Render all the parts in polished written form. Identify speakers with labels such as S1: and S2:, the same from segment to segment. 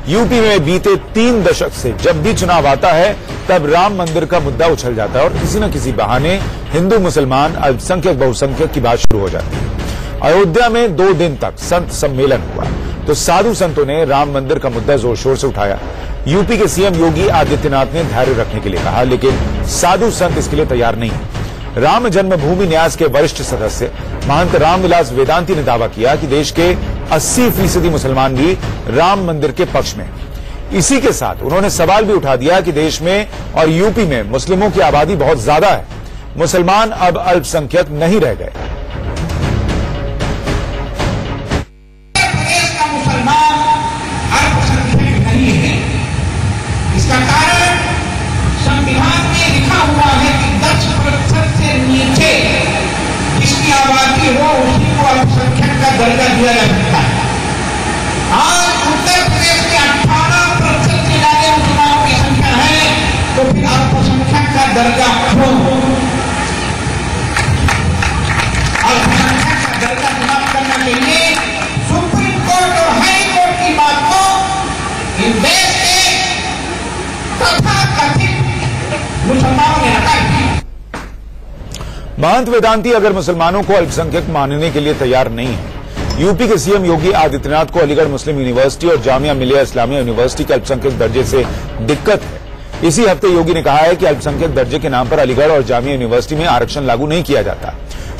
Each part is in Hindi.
S1: यूपी में बीते 3 दशक से जब भी चुनाव आता है तब राम मंदिर का मुद्दा उछल जाता है और किसी न किसी बहाने हिंदू मुसलमान अल्पसंख्यक बहुसंख्यक की बात शुरू हो जाती है। अयोध्या में 2 दिन तक संत सम्मेलन हुआ तो साधु संतों ने राम मंदिर का मुद्दा जोर शोर से उठाया। यूपी के सीएम योगी आदित्यनाथ ने धैर्य रखने के लिए कहा, लेकिन साधु संत इसके लिए तैयार नहीं। राम जन्मभूमि न्यास के वरिष्ठ सदस्य महंत रामविलास वेदांती ने दावा किया कि देश के 80% मुसलमान भी राम मंदिर के पक्ष में। इसी के साथ उन्होंने सवाल भी उठा दिया कि देश में और यूपी में मुस्लिमों की आबादी बहुत ज्यादा है, मुसलमान अब अल्पसंख्यक नहीं रह गए।
S2: प्रदेश का मुसलमान अल्पसंख्यक नहीं है। इसका कारण संविधान में लिखा हुआ है कि 10% से नीचे जिसकी आबादी हो उसी को अल्पसंख्यक का दर्जा दिया जा सकता है। आज उत्तर प्रदेश में 18% से ज्यादा मुसलमानों की संख्या है, तो फिर अल्पसंख्यक का दर्जा क्यों? अल्पसंख्यक का दर्जा समाप्त करना चाहिए। सुप्रीम कोर्ट और हाई कोर्ट की बात को इन देश के तथाकथित मुसलमानों ने नकार दिया।
S1: महंत वेदांती अगर मुसलमानों को अल्पसंख्यक मानने के लिए तैयार नहीं है। यूपी के सीएम योगी आदित्यनाथ को अलीगढ़ मुस्लिम यूनिवर्सिटी और जामिया मिलिया इस्लामिया यूनिवर्सिटी के अल्पसंख्यक दर्जे से दिक्कत है। इसी हफ्ते योगी ने कहा है कि अल्पसंख्यक दर्जे के नाम पर अलीगढ़ और जामिया यूनिवर्सिटी में आरक्षण लागू नहीं किया जाता।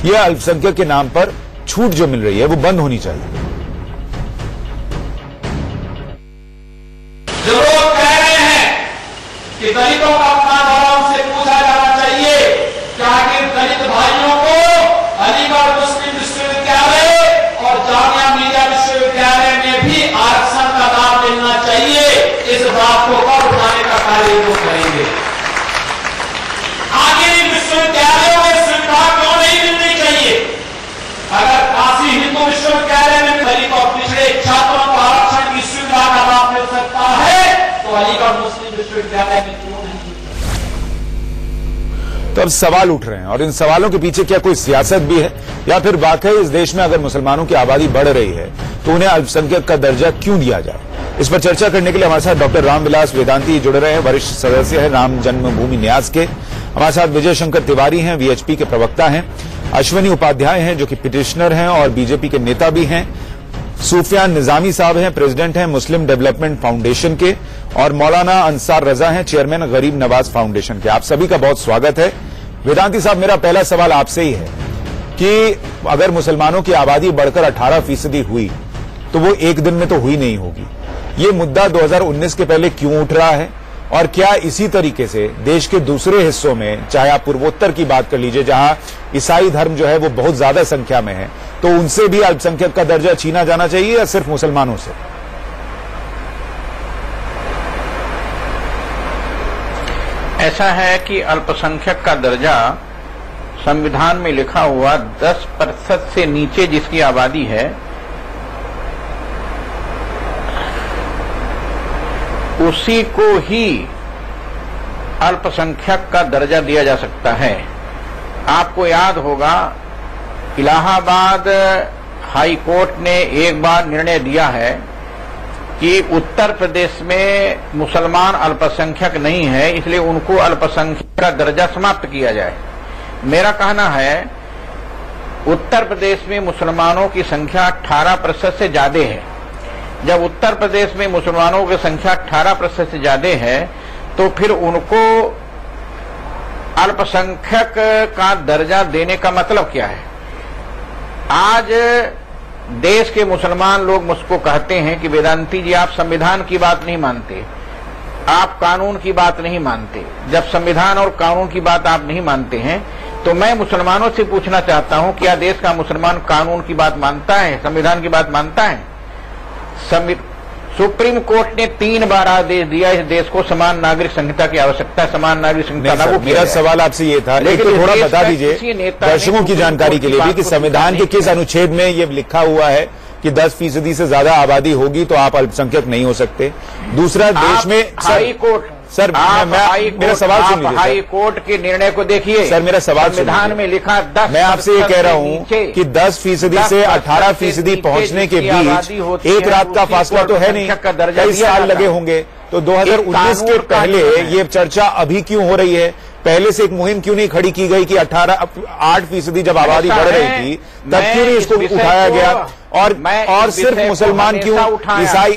S1: यह अल्पसंख्यक के नाम पर छूट जो मिल रही है वो बंद होनी चाहिए।
S3: जो लोग कह रहे हैं कि दलितों का अपमान हो रहा, उनसे पूछा जाना चाहिए कि आखिर दलित भाइयों को अलीगढ़ मुस्लिम विश्वविद्यालय और जामिया मिलिया विश्वविद्यालय में भी आरक्षण का लाभ मिलना चाहिए। इस बात को कब उठाने का कार्य वो करेंगे? आगे इन विश्वविद्यालयों में सुविधा क्यों नहीं मिलनी चाहिए? अगर काशी हिंदू विश्वविद्यालय में दलित और पिछड़े छात्रों को आरक्षण की सुविधा का लाभ मिल सकता है, तो अलीगढ़ मुस्लिम विश्वविद्यालय में क्यों नहीं?
S1: तो अब सवाल उठ रहे हैं और इन सवालों के पीछे क्या कोई सियासत भी है या फिर वाकई इस देश में अगर मुसलमानों की आबादी बढ़ रही है तो उन्हें अल्पसंख्यक का दर्जा क्यों दिया जाए? इस पर चर्चा करने के लिए हमारे साथ डॉक्टर रामविलास वेदांती जुड़ रहे हैं, वरिष्ठ सदस्य हैं राम जन्मभूमि न्यास के। हमारे साथ विजय शंकर तिवारी हैं, वीएचपी के प्रवक्ता हैं। अश्विनी उपाध्याय हैं जो कि पिटिशनर हैं और बीजेपी के नेता भी हैं। सूफियान निजामी साहब हैं, प्रेसिडेंट हैं मुस्लिम डेवलपमेंट फाउंडेशन के। और मौलाना अंसार रजा हैं, चेयरमैन गरीब नवाज फाउंडेशन के। आप सभी का बहुत स्वागत है। वेदांती साहब, मेरा पहला सवाल आपसे ही है कि अगर मुसलमानों की आबादी बढ़कर 18% हुई तो वो एक दिन में तो हुई नहीं होगी। ये मुद्दा 2019 के पहले क्यों उठ रहा है और क्या इसी तरीके से देश के दूसरे हिस्सों में, चाहे आप पूर्वोत्तर की बात कर लीजिए जहां ईसाई धर्म जो है वो बहुत ज्यादा संख्या में है, तो उनसे भी अल्पसंख्यक का दर्जा छीना जाना चाहिए या सिर्फ मुसलमानों से?
S4: ऐसा है कि अल्पसंख्यक का दर्जा संविधान में लिखा हुआ 10% से नीचे जिसकी आबादी है उसी को ही अल्पसंख्यक का दर्जा दिया जा सकता है। आपको याद होगा इलाहाबाद हाई कोर्ट ने एक बार निर्णय दिया है कि उत्तर प्रदेश में मुसलमान अल्पसंख्यक नहीं है, इसलिए उनको अल्पसंख्यक का दर्जा समाप्त किया जाए। मेरा कहना है उत्तर प्रदेश में मुसलमानों की संख्या 18% से ज्यादा है। जब उत्तर प्रदेश में मुसलमानों की संख्या 18% से ज्यादा है तो फिर उनको अल्पसंख्यक का दर्जा देने का मतलब क्या है? आज देश के मुसलमान लोग मुझको कहते हैं कि वेदांती जी आप संविधान की बात नहीं मानते, आप कानून की बात नहीं मानते। जब संविधान और कानून की बात आप नहीं मानते हैं तो मैं मुसलमानों से पूछना चाहता हूं क्या देश का मुसलमान कानून की बात मानता है, संविधान की बात मानता है? सुप्रीम कोर्ट ने 3 बार आदेश दिया इस देश को समान नागरिक संहिता की आवश्यकता, समान नागरिक संहिता लागू किया।
S1: मेरा सवाल आपसे ये था, लेकिन तो थोड़ा बता दीजिए दर्शकों की जानकारी के लिए भी कि संविधान के किस अनुच्छेद में ये लिखा हुआ है कि 10% से ज्यादा आबादी होगी तो आप अल्पसंख्यक नहीं हो सकते। दूसरा, देश में
S4: हाई कोर्ट
S1: सर, मेरा सवाल सुन लीजिए।
S4: हाई कोर्ट के निर्णय को देखिए
S1: सर, मेरा सवाल
S4: संविधान में लिखा 10,
S1: मैं आपसे ये कह रहा हूं कि 10% से 18% पहुंचने के बीच एक रात का फासला तो है नहीं, कई साल लगे होंगे। तो 2019 के पहले ये चर्चा अभी क्यों हो रही है? पहले से एक मुहिम क्यों नहीं खड़ी की गई कि 8% जब आबादी बढ़ रही थी तब क्यों नहीं इसको उठाया गया? और सिर्फ मुसलमान क्यों,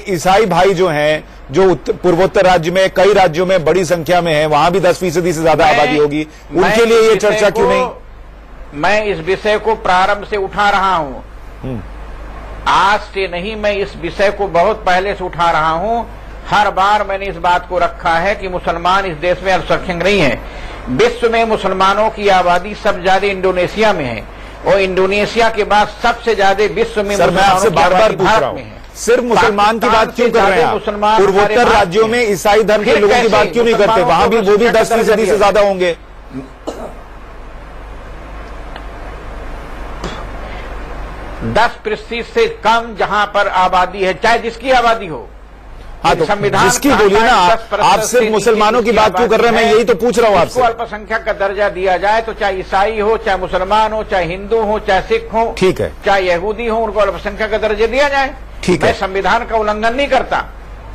S1: ईसाई भाई जो हैं, जो पूर्वोत्तर राज्य में कई राज्यों में बड़ी संख्या में है, वहां भी 10% से ज्यादा आबादी होगी, उनके लिए ये चर्चा क्यों नहीं?
S4: मैं इस विषय को प्रारंभ से उठा रहा हूं, आज से नहीं, मैं इस विषय को बहुत पहले से उठा रहा हूं। हर बार मैंने इस बात को रखा है कि मुसलमान इस देश में अल्पसंख्यक नहीं है। विश्व में मुसलमानों की आबादी सबसे ज्यादा इंडोनेशिया में है, और इंडोनेशिया के बाद सबसे ज्यादा विश्व में मुसलमानों की आबादी भारत में है।
S1: सिर्फ मुसलमान की बात क्यों कर रहे हैं? पूर्वोत्तर राज्यों में ईसाई धर्म के लोगों की बात क्यों नहीं करते? वहां भी वो भी 10% से ज्यादा होंगे।
S4: 10% से कम जहां पर आबादी है, चाहे जिसकी आबादी हो।
S1: हाँ, तो जिसकी बोलिए ना, आप सिर्फ मुसलमानों की बात क्यों कर रहे हैं? मैं यही तो पूछ रहा हूँ आपसे।
S4: अल्पसंख्यक का दर्जा दिया जाए तो चाहे ईसाई हो, चाहे मुसलमान हो, चाहे हिंदू हो, चाहे सिख हो,
S1: ठीक है,
S4: चाहे यहूदी हो, उनको अल्पसंख्यक का दर्जा दिया जाए।
S1: ठीक है,
S4: मैं संविधान का उल्लंघन नहीं करता।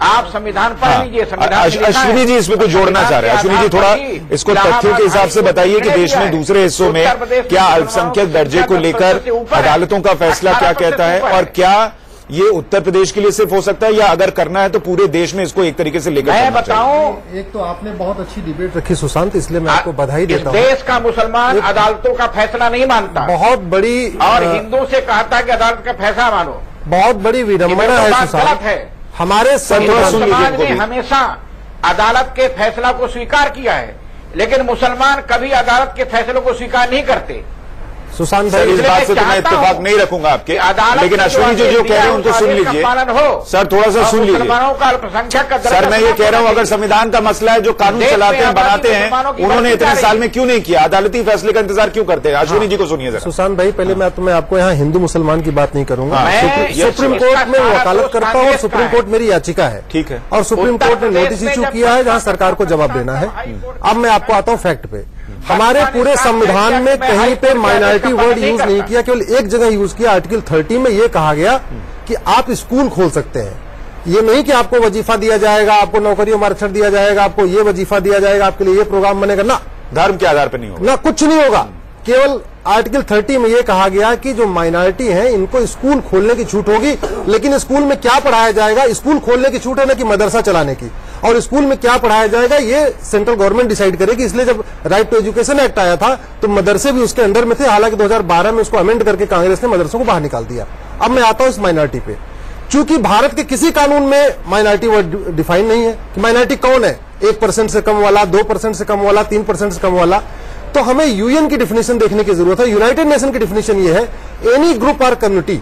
S4: आप संविधान पढ़ लीजिए। संविधान
S1: अश्विनी जी इसमें कुछ जोड़ना चाह रहे हैं। अश्विनी जी थोड़ा इसको तथ्यों के हिसाब से बताइए कि देश में दूसरे हिस्सों में क्या अल्पसंख्यक दर्जे को लेकर अदालतों का फैसला क्या कहता है, और क्या ये उत्तर प्रदेश के लिए सिर्फ हो सकता है, या अगर करना है तो पूरे देश में इसको एक तरीके से लेकर
S4: मैं बताऊं,
S5: एक तो आपने बहुत अच्छी डिबेट रखी सुशांत, इसलिए मैं आपको बधाई देता हूं।
S4: देश का मुसलमान अदालतों का फैसला नहीं मानता,
S5: बहुत बड़ी,
S4: और हिंदू से कहता है कि अदालत का फैसला मानो।
S5: बहुत बड़ी विडंबना है सुशांत। हमारे
S4: समाज ने हमेशा अदालत के फैसला को स्वीकार किया है, लेकिन मुसलमान कभी अदालत के फैसलों को स्वीकार नहीं करते।
S5: सुशांत
S1: भाई, इस बात से तो मैं इत्तेफाक नहीं रखूंगा आपके, लेकिन अश्विनी जी जो कह रहे हैं उनको सुन लीजिए। सर, थोड़ा सा सुन लीजिए। सर, मैं ये कह रहा हूं, अगर संविधान का मसला है, जो कानून चलाते हैं, बनाते हैं, उन्होंने इतने साल में क्यों नहीं किया? अदालती फैसले का इंतजार क्यों करते हैं? अश्विनी जी को सुनिए जरा।
S5: सुशांत भाई, पहले मैं आपको यहाँ हिंदू मुसलमान की बात नहीं करूंगा। सुप्रीम कोर्ट में वकालत करता हूँ, और सुप्रीम कोर्ट मेरी याचिका है,
S1: ठीक है,
S5: और सुप्रीम कोर्ट ने नोटिस इशू किया है जहाँ सरकार को जवाब देना है। अब मैं आपको आता हूँ फैक्ट पे। हमारे पूरे संविधान में कहीं पे माइनॉरिटी वर्ड यूज नहीं किया, केवल एक जगह यूज किया। आर्टिकल 30 में ये कहा गया कि आप स्कूल खोल सकते हैं। ये नहीं कि आपको वजीफा दिया जाएगा, आपको नौकरियों में आरक्षण दिया जाएगा, आपको ये वजीफा दिया जाएगा, आपके लिए ये प्रोग्राम बनेगा ना,
S1: धर्म के आधार पर नहीं होगा
S5: ना, कुछ नहीं होगा। केवल आर्टिकल 30 में यह कहा गया कि जो माइनॉरिटी है इनको स्कूल खोलने की छूट होगी, लेकिन स्कूल में क्या पढ़ाया जाएगा, स्कूल खोलने की छूट है ना कि मदरसा चलाने की, और स्कूल में क्या पढ़ाया जाएगा ये सेंट्रल गवर्नमेंट डिसाइड करेगी। इसलिए जब राइट टू एजुकेशन एक्ट आया था तो मदरसे भी उसके अंदर में थे, हालांकि 2012 में उसको अमेंड करके कांग्रेस ने मदरसों को बाहर निकाल दिया। अब मैं आता हूं इस माइनॉरिटी पे। चूंकि भारत के किसी कानून में माइनॉरिटी वर्ड डिफाइन नहीं है कि माइनॉरिटी कौन है, 1% से कम वाला, 2% से कम वाला, 3% से कम वाला, तो हमें यूएन की डिफिनेशन देखने की जरूरत है। यूनाइटेड नेशन की डिफिनेशन ये है, एनी ग्रुप और community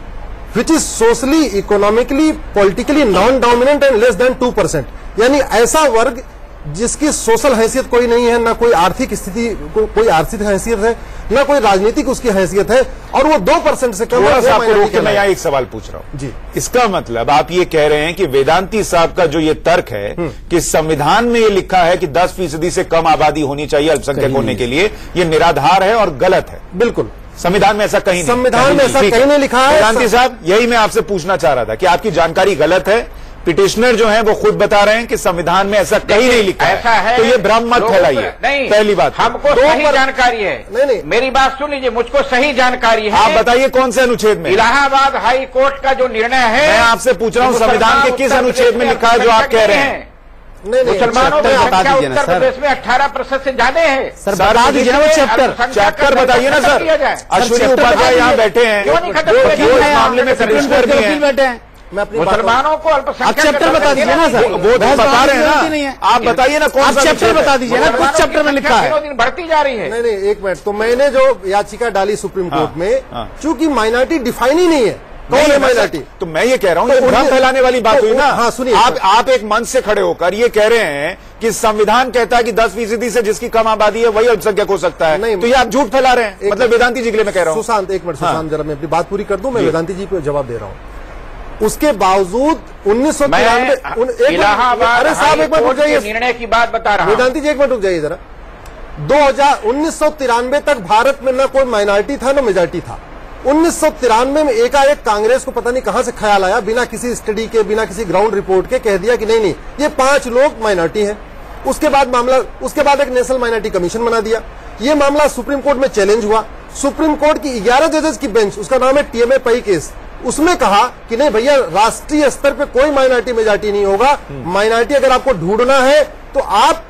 S5: which is socially, economically, politically non dominant and less than 2%, यानी ऐसा वर्ग जिसकी सोशल हैसियत कोई नहीं है, ना कोई आर्थिक स्थिति, कोई आर्थिक हैसियत है, ना कोई राजनीतिक उसकी हैसियत है, और वो 2% से कम।
S1: आपको रोक के मैं यहाँ एक सवाल पूछ रहा हूँ जी। इसका मतलब आप ये कह रहे हैं कि वेदांती साहब का जो ये तर्क है कि संविधान में ये लिखा है कि 10% से कम आबादी होनी चाहिए अल्पसंख्यक होने के लिए, ये निराधार है और गलत है।
S5: बिल्कुल,
S1: संविधान में ऐसा कहीं नहीं,
S5: संविधान में ऐसा कहीं नहीं लिखा है।
S1: वेदांती साहब, यही मैं आपसे पूछना चाह रहा था कि आपकी जानकारी गलत है। पिटिशनर जो है वो खुद बता रहे हैं कि संविधान में ऐसा कहीं नहीं लिखा है, तो ये भ्रम मत फैलाइए। पहली बात,
S4: हमको सही जानकारी है। नहीं, मेरी बात सुन लीजिए, मुझको सही जानकारी है।
S1: आप बताइए कौन से अनुच्छेद में?
S4: इलाहाबाद हाई कोर्ट का जो निर्णय है,
S1: मैं आपसे पूछ रहा हूँ संविधान के किस अनुच्छेद में लिखा है जो आप कह रहे हैं?
S4: नहीं, मुसलमानों में संख्या उत्तर प्रदेश में 18% से ज्यादा है।
S1: सर बता दीजिए ना वो चैप्टर बताइए ना सर। अश्विनी उपाध्याय यहाँ बैठे हैं,
S4: क्यों नहीं खत्म?
S1: इस मामले में कमिश्नर भी हैं।
S4: मुसलमानों को अल्पसंख्यक
S5: चैप्टर बता दीजिए ना सर,
S1: वो बता रहे हैं ना, आप बताइए ना कौन सा
S5: चैप्टर बता दीजिए ना, कुछ चैप्टर में लिखा है।
S4: दिन बढ़ती जा रही है।
S5: नहीं, एक मिनट, तो मैंने जो याचिका डाली सुप्रीम कोर्ट में, चूंकि माइनॉरिटी डिफाइन ही नहीं है, कौन है माइनॉरिटी,
S1: तो मैं ये कह रहा हूँ, भ्रम फैलाने वाली बात हुई ना।
S5: हाँ, सुनिए,
S1: आप एक मंच से खड़े होकर ये कह रहे हैं कि संविधान कहता है कि 10% से जिसकी कम आबादी है वही अल्पसंख्यक हो सकता है, नहीं, तो ये आप झूठ फैला रहे हैं। मतलब वेदांती जी के लिए मैं कह रहा हूँ।
S5: सुशांत, एक मिनट सुशांत, जरा मैं अपनी बात पूरी कर दूं, मैं वेदांती जी को जवाब दे रहा हूँ। उसके बावजूद 1993
S4: इलाहाबाद
S5: अरे साहब एक मिनट रुक जाइए,
S4: निर्णय की बात बता रहा हूं।
S5: वेदांती जी एक मिनट रुक जाइए जरा। 1993 तक भारत में न कोई माइनॉरिटी था न मेजॉरिटी था। 1993 में एकाएक कांग्रेस को पता नहीं कहां से ख्याल आया, बिना किसी स्टडी के, बिना किसी ग्राउंड रिपोर्ट के कह दिया कि नहीं नहीं ये 5 लोग माइनॉरिटी हैं। उसके बाद एक नेशनल माइनॉरिटी कमीशन बना दिया। ये मामला सुप्रीम कोर्ट में चैलेंज हुआ। सुप्रीम कोर्ट की 11 जजेस की बेंच, उसका नाम है टीएमए पई केस, उसमें कहा कि नहीं भैया राष्ट्रीय स्तर पे कोई माइनॉरिटी मेजॉरिटी नहीं होगा। माइनॉरिटी अगर आपको ढूंढना है तो आप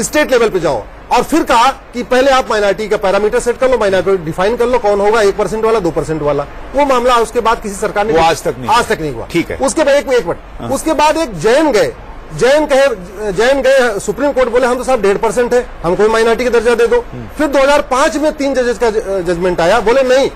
S5: स्टेट लेवल पे जाओ। और फिर कहा कि पहले आप माइनॉरिटी का पैरामीटर सेट कर लो, माइनॉरिटी डिफाइन कर लो कौन होगा, 1% वाला 2% वाला। वो मामला उसके बाद किसी सरकार ने
S1: आज तक नहीं
S5: हुआ।
S1: ठीक है।
S5: उसके बाद एक मिनट, उसके बाद एक जैन गए सुप्रीम कोर्ट, बोले हम तो साहब 1.5% है, हम कोई माइनॉरिटी का दर्जा दे दो। फिर 2005 में 3 जजेस का जजमेंट आया, बोले नहीं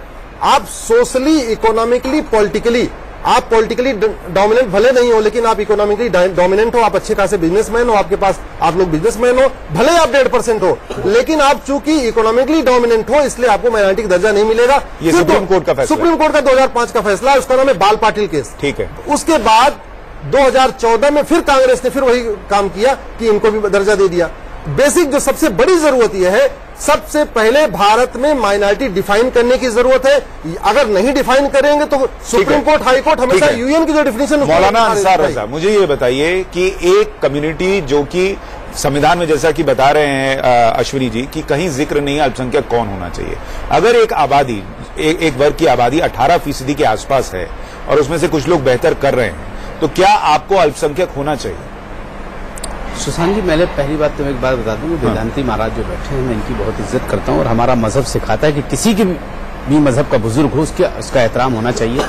S5: आप सोशली, इकोनॉमिकली, पॉलिटिकली, आप पॉलिटिकली डोमिनेंट भले नहीं हो लेकिन आप इकोनॉमिकली डोमिनेंट हो, आप अच्छे खासे बिजनेसमैन हो, आपके पास आप लोग बिजनेसमैन हो, भले आप 1.5% हो लेकिन आप चूंकि इकोनॉमिकली डोमिनेंट हो इसलिए आपको माइनॉरिटी का दर्जा नहीं मिलेगा।
S1: ये सुप्रीम कोर्ट का फैसला,
S5: सुप्रीम कोर्ट का 2005 का फैसला, उसका नाम है बाल पाटिल केस।
S1: ठीक है।
S5: उसके बाद 2014 में फिर कांग्रेस ने फिर वही काम किया कि इनको भी दर्जा दे दिया। बेसिक जो सबसे बड़ी जरूरत यह है, सबसे पहले भारत में माइनॉरिटी डिफाइन करने की जरूरत है। अगर नहीं डिफाइन करेंगे तो सुप्रीम कोर्ट, हाई कोर्ट हमेशा यूएन की जो डिफिनेशन।
S1: मौलाना अंसार रजा, मुझे ये बताइए कि एक कम्युनिटी जो कि संविधान में जैसा कि बता रहे हैं अश्विनी जी कि कहीं जिक्र नहीं अल्पसंख्यक कौन होना चाहिए, अगर एक आबादी, एक वर्ग की आबादी 18% के आसपास है और उसमें से कुछ लोग बेहतर कर रहे हैं, तो क्या आपको अल्पसंख्यक होना चाहिए?
S6: सुशांत जी, मैंने पहली बात तो एक बात बता दूं, वेदांती महाराज जो बैठे हैं मैं इनकी बहुत इज्जत करता हूं और हमारा मजहब सिखाता है कि किसी के भी मजहब का बुजुर्ग हो उसका एहतराम होना चाहिए।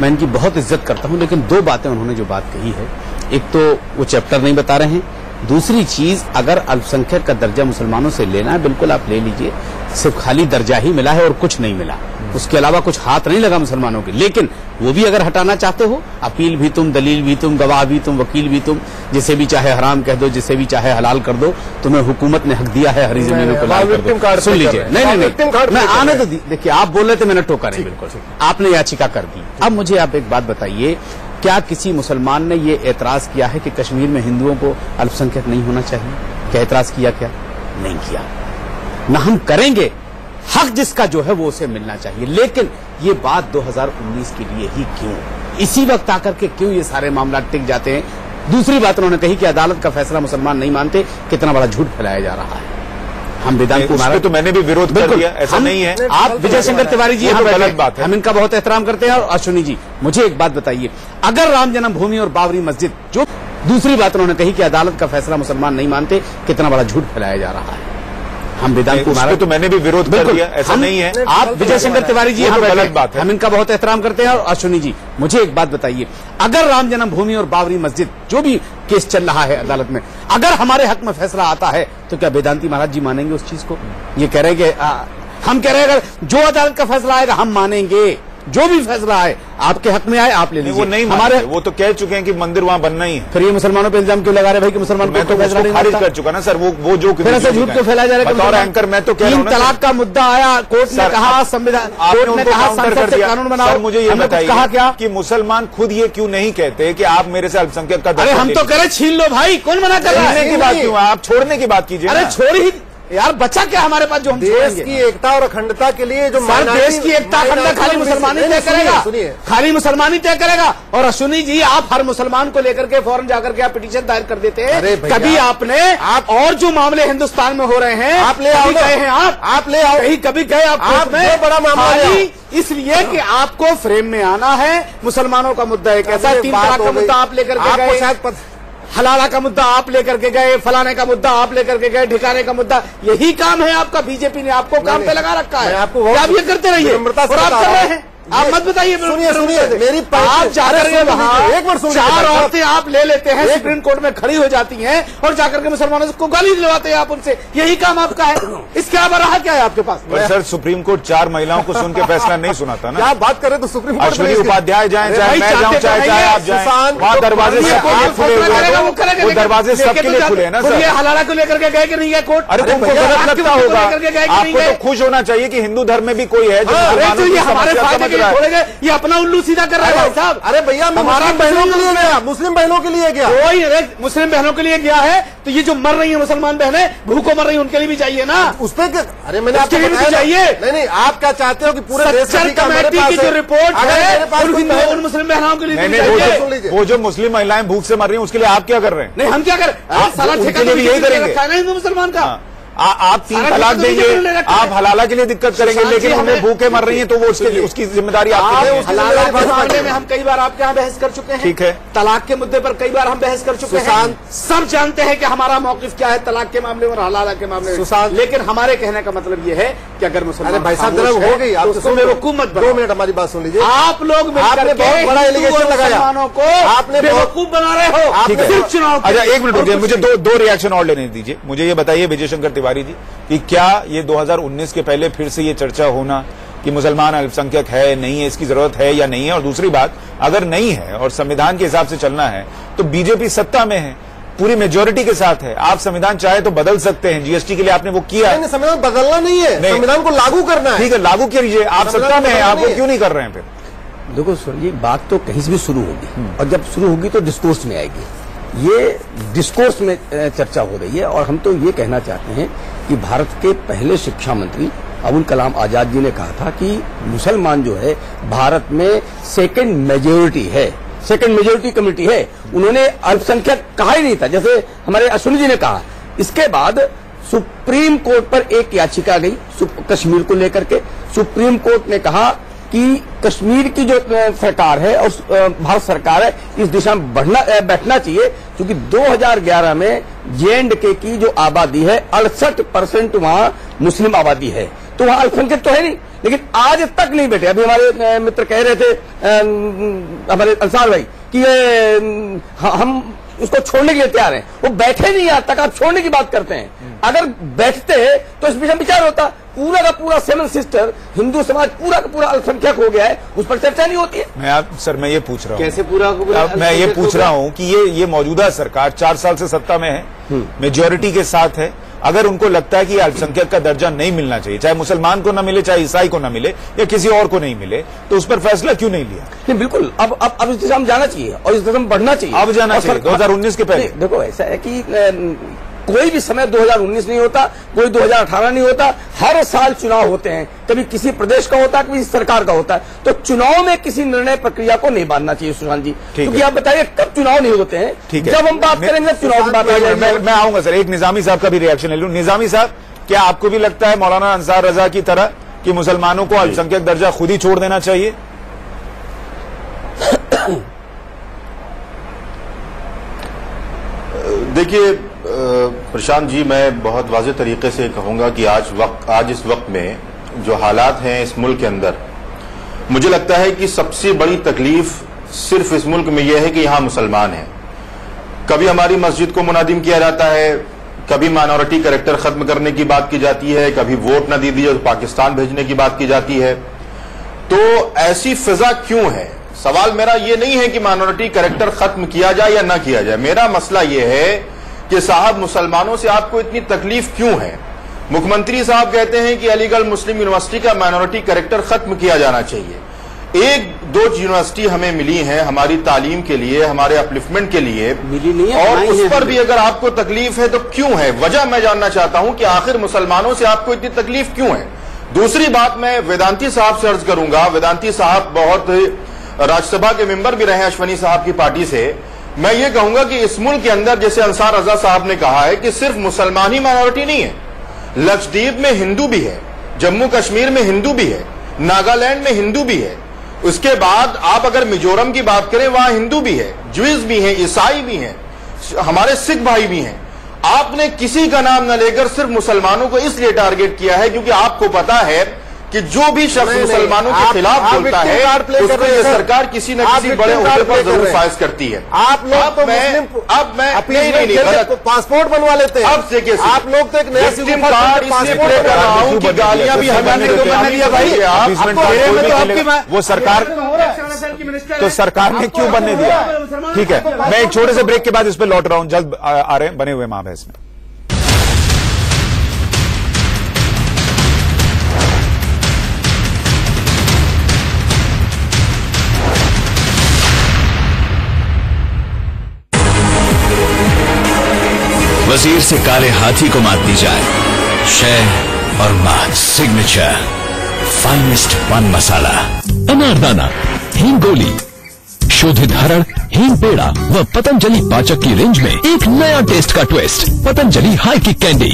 S6: मैं इनकी बहुत इज्जत करता हूं, लेकिन 2 बातें उन्होंने जो बात कही है, एक तो वो चैप्टर नहीं बता रहे हैं, दूसरी चीज अगर अल्पसंख्यक का दर्जा मुसलमानों से लेना है बिल्कुल आप ले लीजिए, सिर्फ खाली दर्जा ही मिला है और कुछ नहीं मिला, उसके अलावा कुछ हाथ नहीं लगा मुसलमानों के। लेकिन वो भी अगर हटाना चाहते हो, अपील भी तुम, दलील भी तुम, गवाह भी तुम, वकील भी तुम, जिसे भी चाहे हराम कह दो, जिसे भी चाहे हलाल कर दो, तुम्हें हुकूमत ने हक दिया है हरी जमीनों को लाल कर दो। सुन लीजिए, नहीं मैं आने तो देखिए, आप बोल रहे थे मैंने टोका नहीं, बिल्कुल आपने याचिका कर दी। अब मुझे आप एक बात बताइए, क्या किसी मुसलमान ने ये एतराज किया है कि कश्मीर में हिंदुओं को अल्पसंख्यक नहीं होना चाहिए? क्या एतराज किया? क्या नहीं किया ना हम करेंगे। हक जिसका जो है वो उसे मिलना चाहिए। लेकिन ये बात 2019 के लिए ही क्यों, इसी वक्त आकर के क्यों ये सारे मामला टिक जाते हैं? दूसरी बात उन्होंने कही कि अदालत का फैसला मुसलमान नहीं मानते, कितना बड़ा झूठ फैलाया जा रहा है। हम वेदांत कुमार
S1: तो मैंने भी विरोध कर दिया, ऐसा नहीं है।
S6: आप विजय शंकर तिवारी जी यहाँ
S1: गलत बात है,
S6: हम इनका बहुत एहतराम करते हैं। और अश्विनी जी, मुझे एक बात बताइए, अगर राम जन्मभूमि और बाबरी मस्जिद जो, दूसरी बात उन्होंने कही कि अदालत का फैसला मुसलमान नहीं मानते, कितना बड़ा झूठ फैलाया जा रहा है। हम वेदांत कुमार
S1: तो मैंने भी विरोध कर दिया, ऐसा नहीं है।
S6: आप विजय शंकर तिवारी जी यहाँ
S1: गलत बात है,
S6: हम इनका बहुत एहतराम करते हैं। और अश्विनी जी, मुझे एक बात बताइए, अगर राम जन्मभूमि और बाबरी मस्जिद जो भी केस चल रहा है अदालत में, अगर हमारे हक में फैसला आता है तो क्या वेदांती महाराज जी मानेंगे उस चीज को? ये कह रहे हैं कि हम कह रहे हैं अगर जो अदालत का फैसला आएगा हम मानेंगे, जो भी फैसला आए आपके हक में आए आप ले लीजिए।
S1: वो नहीं हमारे, वो तो कह चुके हैं कि मंदिर वहां बनना ही है।
S6: फिर ये मुसलमानों पे इल्जाम क्यों लगा रहे भाई कि मुसलमान
S1: मैं तो फैसला खारिज कर चुका ना सर, वो जो
S6: फिर ऐसे झूठ क्यों फैलाया जा रहा है?
S1: बतौर एंकर मैं तो कह रहा हूं ना,
S6: 3 तलाक का मुद्दा आया, कोर्ट ने कहा, संविधान कोर्ट ने कहा संसद से कानून बनाओ।
S1: मुझे ये बताइए
S6: कहा क्या
S1: कि मुसलमान खुद ये क्यों नहीं कहते कि आप मेरे से अल्पसंख्यक का
S6: अरे हम तो कह रहे छीन लो भाई, कौन मना कर रहा है?
S1: की बात क्यों, आप छोड़ने की बात कीजिए।
S6: अरे छोड़ ही यार, बच्चा क्या हमारे पास जो हम
S5: देश की एकता और अखंडता के लिए जो
S6: देश की एकता अखंडता खाली मुसलमान ही तय करेगा, खाली मुसलमान ही तय करेगा। और अश्विनी जी, आप हर मुसलमान को लेकर के फौरन जाकर के आप पिटीशन दायर कर देते हैं। कभी आपने और जो मामले हिंदुस्तान में हो रहे हैं आप ले आओ, गए हैं आप ले आओ, कहीं कभी गए आप में बड़ा मामला, इसलिए कि आपको फ्रेम में आना है। मुसलमानों का मुद्दा एक ऐसा, 3 तलाक का मुद्दा आप लेकर के गए, हलाला का मुद्दा आप लेकर के गए, फलाने का मुद्दा आप लेकर के गए, ठिकाने का मुद्दा, यही काम है आपका। बीजेपी ने आपको काम पे लगा रखा है, आप ये करते रहिए और आप कर रहे हैं। आप मत बताइए,
S5: सुनिए मेरी
S6: आप जाकर के वहां 4 औरतें आप ले लेते हैं, सुप्रीम कोर्ट में खड़ी हो जाती हैं और जाकर के मुसलमानों को गाली दिलवाते हैं आप उनसे, यही काम आपका है। इसके अलावा रहा क्या है आपके पास?
S1: सर सुप्रीम कोर्ट 4 महिलाओं को सुन के फैसला नहीं सुनाता ना।
S5: क्या बात करें तो सुप्रीम कोर्ट
S1: अश्विनी उपाध्याय जाए, चाहे मैं जाऊं, चाहे आप जाए, वहाँ दरवाजे सबके लिए खुले हुए हैं, वो दरवाजे सबके लिए खुले हैं ना सर।
S6: ये हलाला को लेकर के गए कि नहीं गए कोर्ट?
S1: अरे तुमको गलत लगता होगा, आपको तो खुश होना चाहिए कि हिंदू धर्म में भी कोई है जो
S6: हमारे फायदे
S1: रहा है।
S6: छोड़ेंगे, ये अपना उल्लू सीधा कर रहा है भाई साहब।
S5: अरे भैया, मैं
S6: हमारा
S5: मुस्लिम बहनों के लिए गया, मुस्लिम बहनों के लिए गया।
S6: कोई मुस्लिम बहनों के लिए गया है तो ये जो मर रही है मुसलमान बहनें, भूखों मर रही है, उनके लिए भी चाहिए ना।
S5: उस पे अरे मैंने आपको
S6: उसके लिए भी
S5: बताया
S6: चाहिए।
S5: नहीं, आप क्या चाहते हो कि पूरे देश
S6: सच्चर कमेटी की जो रिपोर्ट है उन मुस्लिम बहनों के लिए भी चाहिए।
S1: वो जो मुस्लिम महिलाएं भूख से मर रही हैं उसके लिए आप क्या कर रहे हैं?
S6: नहीं, हम क्या करें? सारा ठेका
S1: उनके लिए यही करेंगे।
S6: रखा है ना हिंदू मुसलमान का।
S1: आप 3 तलाक देंगे, आप हलाला के लिए दिक्कत करेंगे, लेकिन हमें भूखे मर रही हैं तो वो उसकी जिम्मेदारी आपकी है।
S6: हलाला के मामले में हम कई बार आपके यहाँ बहस कर चुके हैं।
S1: ठीक है।
S6: तलाक के मुद्दे पर कई बार हम बहस कर चुके हैं। सब जानते हैं कि हमारा मौकिफ क्या है तलाक के मामले में और हलाला के मामले में। लेकिन हमारे कहने का मतलब ये है कि अगर मुसलमान,
S5: अरे भाई साहब जरा हो गई, आप
S6: तो बेवकूफ मत बनो।
S5: 2 मिनट हमारी बात सुन लीजिए।
S6: आप लोग
S5: आपने बहुत बड़ा एलिगेशन लगाया,
S6: मुसलमानों को
S5: आपने
S6: बेवकूफ बना रहे हो।
S1: ठीक है।
S6: सिर्फ चुनाव
S1: अच्छा, एक मिनट रुकिए, मुझे दो रिएक्शन और लेने दीजिए। मुझे ये बताइए विजय शंकर तिवारी जी कि क्या ये 2019 के पहले फिर से ये चर्चा होना कि मुसलमान अल्पसंख्यक है नहीं है, इसकी जरूरत है या नहीं है? और दूसरी बात, अगर नहीं है और संविधान के हिसाब से चलना है तो बीजेपी सत्ता में है, पूरी मेजोरिटी के साथ है, आप संविधान चाहे तो बदल सकते हैं। जीएसटी के लिए आपने वो किया।
S5: नहीं, संविधान बदलना नहीं है, संविधान को लागू करना है।
S1: ठीक है, लागू कीजिए, आप सत्ता में है, आप वो क्यों नहीं कर रहे हैं? फिर
S7: देखो सर, ये बात तो कहीं से भी शुरू होगी और जब शुरू होगी तो डिस्कोर्स में आएगी। ये डिस्कोर्स में चर्चा हो रही है और हम तो ये कहना चाहते हैं कि भारत के पहले शिक्षा मंत्री अबुल कलाम आजाद जी ने कहा था कि मुसलमान जो है भारत में सेकंड मेजोरिटी है, सेकंड मेजोरिटी कम्युनिटी है। उन्होंने अल्पसंख्यक कहा ही नहीं था, जैसे हमारे अश्विनी जी ने कहा। इसके बाद सुप्रीम कोर्ट पर एक याचिका गई कश्मीर को लेकर के। सुप्रीम कोर्ट ने कहा कि कश्मीर की जो सरकार है और भारत सरकार है इस दिशा में बैठना चाहिए, क्योंकि 2011 में JNK की जो आबादी है 68% वहां मुस्लिम आबादी है, तो वहां अल्पसंख्यक तो है नहीं। लेकिन आज तक नहीं बैठे। अभी हमारे मित्र कह रहे थे, हमारे अंसार भाई, कि हम उसको छोड़ने के लिए तैयार हैं। वो बैठे नहीं, आज तक आप छोड़ने की बात करते हैं। अगर बैठते तो इस विषय में विचार होता। पूरा का पूरा 7 सिस्टर हिंदू समाज पूरा का पूरा अल्पसंख्यक हो गया है, उस पर चर्चा नहीं होती है।
S1: सर मैं ये पूछ रहा हूँ,
S6: कैसे पूरा
S1: मैं ये पूछ रहा हूँ कि ये मौजूदा सरकार 4 साल से सत्ता में है, मेजोरिटी के साथ है। अगर उनको लगता है कि अल्पसंख्यक का दर्जा नहीं मिलना चाहिए, चाहे मुसलमान को ना मिले, चाहे ईसाई को ना मिले या किसी और को नहीं मिले, तो उस पर फैसला क्यों नहीं लिया?
S7: नहीं, बिल्कुल अब इस दिशा में जाना चाहिए और इस दिशा में बढ़ना चाहिए।
S1: अब जाना चाहिए 2019 के पहले।
S7: देखो ऐसा है कि कोई भी समय 2019 नहीं होता, कोई 2018 नहीं होता। हर साल चुनाव होते हैं, कभी किसी प्रदेश का होता है, कभी सरकार का होता है। तो चुनाव में किसी निर्णय प्रक्रिया को नहीं बांधना चाहिए सुशांत जी, क्योंकि आप बताइए कब चुनाव नहीं होते हैं? जब हम बात करेंगे चुनाव की बात आ जाएगी।
S1: मैं आऊंगा सर, एक निजामी साहब का भी रिएक्शन ले लूं। निजामी साहब, क्या आपको भी लगता है मौलाना अंसार रजा की तरह कि मुसलमानों को अल्पसंख्यक दर्जा खुद ही छोड़ देना चाहिए?
S8: देखिए प्रशांत जी, मैं बहुत वाज़ेह तरीके से कहूंगा कि आज इस वक्त में जो हालात हैं इस मुल्क के अंदर, मुझे लगता है कि सबसे बड़ी तकलीफ सिर्फ इस मुल्क में यह है कि यहां मुसलमान हैं। कभी हमारी मस्जिद को मुनादिम किया जाता है, कभी माइनॉरिटी कैरेक्टर खत्म करने की बात की जाती है, कभी वोट न दे दिए तो पाकिस्तान भेजने की बात की जाती है। तो ऐसी फिजा क्यों है? सवाल मेरा ये नहीं है कि माइनॉरिटी कैरेक्टर खत्म किया जाए या ना किया जाए। मेरा मसला ये है कि साहब मुसलमानों से आपको इतनी तकलीफ क्यों है? मुख्यमंत्री साहब कहते हैं कि अलीगढ़ मुस्लिम यूनिवर्सिटी का माइनॉरिटी कैरेक्टर खत्म किया जाना चाहिए। 1-2 यूनिवर्सिटी हमें मिली हैं हमारी तालीम के लिए, हमारे अपलिफ्टमेंट के लिए,
S6: मिली नहीं है,
S8: और उस पर भी अगर आपको तकलीफ है तो क्यों है? वजह मैं जानना चाहता हूं कि आखिर मुसलमानों से आपको इतनी तकलीफ क्यों है? दूसरी बात मैं वेदांती साहब से अर्ज करूंगा। वेदांती साहब बहुत राज्यसभा के मेंबर भी रहे अश्वनी साहब की पार्टी से। मैं ये कहूंगा कि इस मुल्क के अंदर, जैसे अंसार रजा साहब ने कहा है, कि सिर्फ मुसलमान ही माइनॉरिटी नहीं है। लक्षद्वीप में हिंदू भी है, जम्मू कश्मीर में हिंदू भी है, नागालैंड में हिंदू भी है। उसके बाद आप अगर मिजोरम की बात करें, वहां हिंदू भी है, ज्यूज भी हैं, ईसाई भी हैं, हमारे सिख भाई भी हैं। आपने किसी का नाम न लेकर सिर्फ मुसलमानों को इसलिए टारगेट किया है क्योंकि आपको पता है कि जो भी शख्स मुसलमानों के खिलाफ बोलता है उसको ये सरकार किसी न किसी बड़े ओहदे पर जरूर फायज करती है।
S5: आप लोग तो
S8: नहीं,
S5: पासपोर्ट बनवा लेते हैं।
S8: अब देखिए,
S5: आप लोग तो एक नया
S8: सिम कार्ड इसलिए प्ले कर रहा हूं कि गालियां भी हमने तो बनने दिया भाई।
S1: वो सरकार, तो सरकार ने क्यों बनने दिया? ठीक है, मैं एक छोटे से ब्रेक के बाद इस पर लौट रहा हूं, जल्द आ रहे हैं बने हुए महाबहस में।
S9: वजीर से काले हाथी को मात दी जाए। शह और मात सिग्नेचर फाइनेस्ट पान मसाला।
S10: अनारदाना, हींग गोली, शोधित हरड़, हींग पेड़ा व पतंजलि पाचक की रेंज में एक नया टेस्ट का twist. Patanjali high kick candy.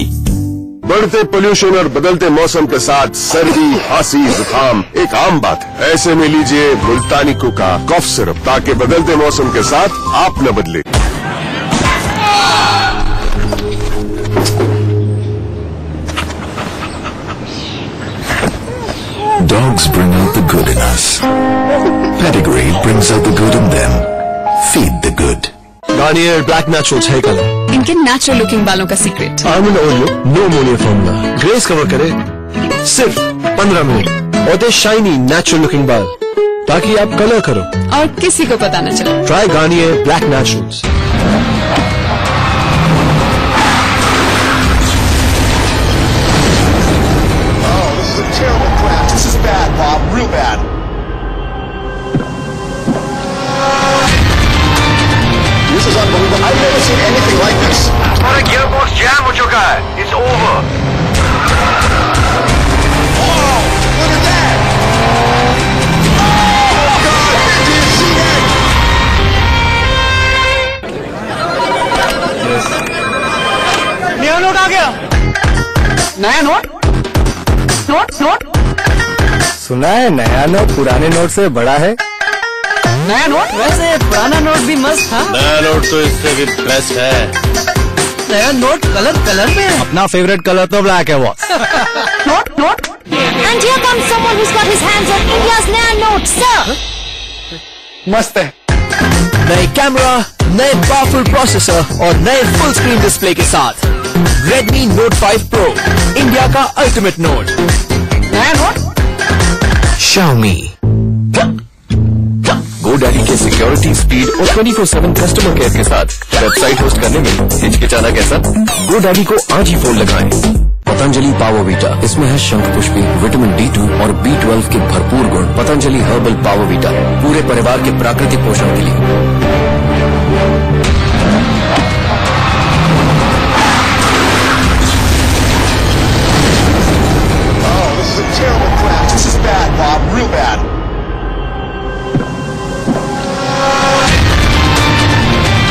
S11: बढ़ते पोल्यूशन और बदलते मौसम के साथ सर्दी, खांसी, जुकाम एक आम बात है। ऐसे में लीजिए मुल्तानी कुका कफ सिरप, ताकि बदलते मौसम के साथ आप न बदले।
S9: Dogs bring out the good in us. Pedigree brings out the good in them. Feed the good.
S11: Garnier black naturals hair colour.
S12: इनके नेचुरल लुकिंग बालों का सीक्रेट।
S11: Almond oil, no ammonia formula, greys cover करे सिर्फ 15 मिनट और दे शाइनी नेचुरल लुकिंग बाल, ताकि आप कलर करो
S12: और किसी को पता न चले।
S11: Try Garnier black naturals.
S13: This is bad, Bob. Real bad. This is unbelievable. I've never seen anything like this.
S14: हमारा गियरबॉक्स जैम हो चुका है. It's over.
S13: Oh, look at that. Oh, God. Did you see that?
S3: नया नोट आ गया.
S12: नया नोट? नोट?
S5: सुना है नया नोट पुराने नोट से बड़ा है।
S12: नया नोट? वैसे पुराना नोट भी मस्त था।
S11: नया नोट तो इससे भी बेस्ट है।
S12: नया नोट कलर में है।
S5: अपना फेवरेट कलर तो ब्लैक है वो।
S12: Note?
S15: And here comes someone who's got his hands on India's Naya Note, sir.
S5: मस्त है।
S16: नए कैमरा, नए पावरफुल प्रोसेसर और नए फुल स्क्रीन डिस्प्ले के साथ Redmi Note 5 Pro, इंडिया का अल्टीमेट नोट।
S12: नया नोट?
S9: Xiaomi.
S11: GoDaddy के सिक्योरिटी, स्पीड और 24/7 कस्टमर केयर के साथ वेबसाइट होस्ट करने में हिचकिचाना कैसा? GoDaddy को आज ही फोन लगाएं। पतंजलि पावर वीटा, इसमें है शंख पुष्पी, विटामिन D2 और B12 के भरपूर गुण। पतंजलि हर्बल पावर वीटा, पूरे परिवार के प्राकृतिक पोषण के लिए।
S13: Terrible crash. This is bad, Bob. Real bad.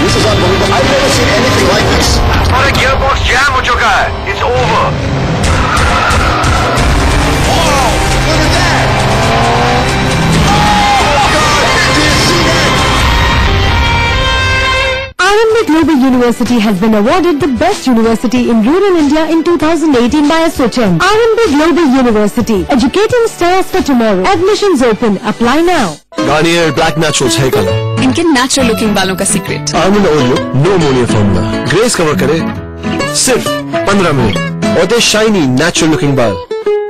S13: This is unbelievable. I've never seen anything like this.
S14: हमारा गियरबॉक्स जैम हो चुका है. It's over.
S13: Oh, look at that. Oh, God. Did you see that?
S15: Arambe Global University has been awarded the best university in rural India in 2018 by ASSOCHAM. Arambe Global University, educating stars for tomorrow. Admissions open. Apply now.
S11: Garnier black naturals hair colour.
S12: इनके नेचुरल लुकिंग बालों का सीक्रेट।
S11: Almond oil, no ammonia formula, greys cover करे सिर्फ 15 मिनट और दे शाइनी नेचुरल लुकिंग बाल,